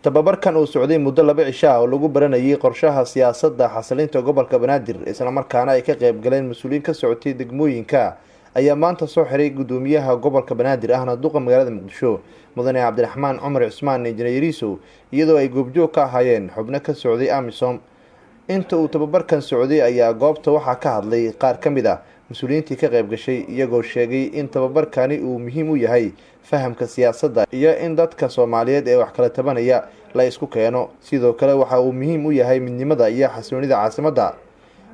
tababarkan uu socday muddo 2 cisho oo lagu baranayay qorshaha siyaasadda xasilinta gobolka Banaadir isla markaana ay ka qayb galeen mas'uuliyiin ka socotay degmooyinka ayaa maanta soo xiray gudoomiyaha gobolka Banaadir ahna duqa magaalada Muqdisho mudane Cabdiraxmaan Cumar Cusmaan Injineeriso iyadoo ay goobjoog ka ahaayeen xubno ka socday AMISOM. inta uu tababarkan socday ayaa goobta waxaa ka hadlay qaar ka mid ah mas'uuliyiintii ka qayb gashay iyagoo sheegay in tababarkani uu muhiim u yahay fahamka siyaasadda iyo in dadka Soomaaliyeed ee wax kala tabanaya la isku keeno. sidoo kale waxa uu muhiim u yahay midnimada iyo xasiloonida caasimadda.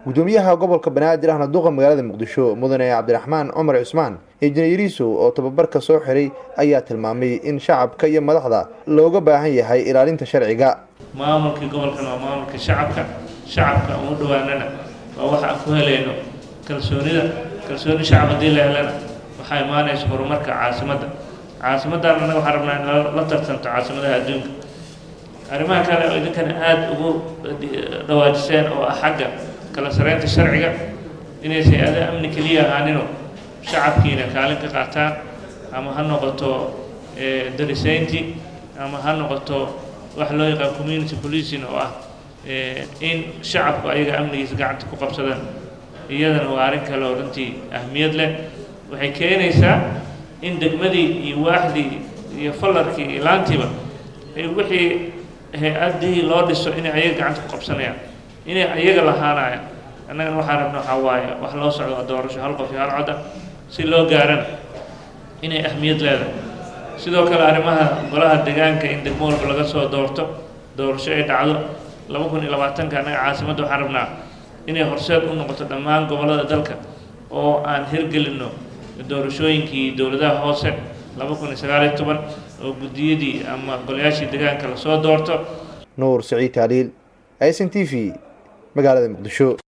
gudoomiyaha gobolka Banaadir ahna duqa magaalada Muqdisho mudane Cabdiraxmaan Cumar Cusmaan Injineeriso oo tababarka soo xiray ayaa tilmaamay in shacabka iyo madaxda looga baahan yahay ilaalinta sharciga. maamulka gobolkan waa maamulka shacabka ugu dhawaanana waa waxa aan ku helayno kalsooni shacab hadii la helana waxay imaanaysaa horumarka caasimadda anaga waxaan rabnaa in la tartanto caasimadaha adduunka. arrimaha kale oo idinkan aad ugu dhawaajiseen oo ah xagga kala sareynta sharciga inaysan aada amni kaliya ahaanino shacabkiina kaalin ka qaataan ama ha noqoto darisayntii ama ha noqoto wax loo yaqaan community policing oo ah in shacabku ayaga amnigiisa gacanta ku qabsadaan. iyadana waa arrin kale oo runtii ahmiyad leh. waxay keenaysaa in degmadii iyo waaxdii iyo fallarkii iyo laantiiba wixii hay-adii loo dhiso inay ayaga gacanta ku qabsanayaan inay ayaga lahaanayaan. annagana waxaan rabna waxaa waaye wax loo socdo doorasho hal qof iyo hal cod ah si loo gaarana inay ahmiyad leedahay. sidoo kale arrimaha golaha deegaanka in degmo walba laga soo doorasho ay dhacdo 2020 annaga caasimadda waxaan rabnaa inay horseed u noqoto dhammaan gobollada dalka oo aan hirgelino doorashooyinkii dowladaha hoose 2019 oo gudiyadii ama golayaashii deegaanka la soo doorto. Nuur Saciid Taaliil, SNTV, magaalada Muqdisho.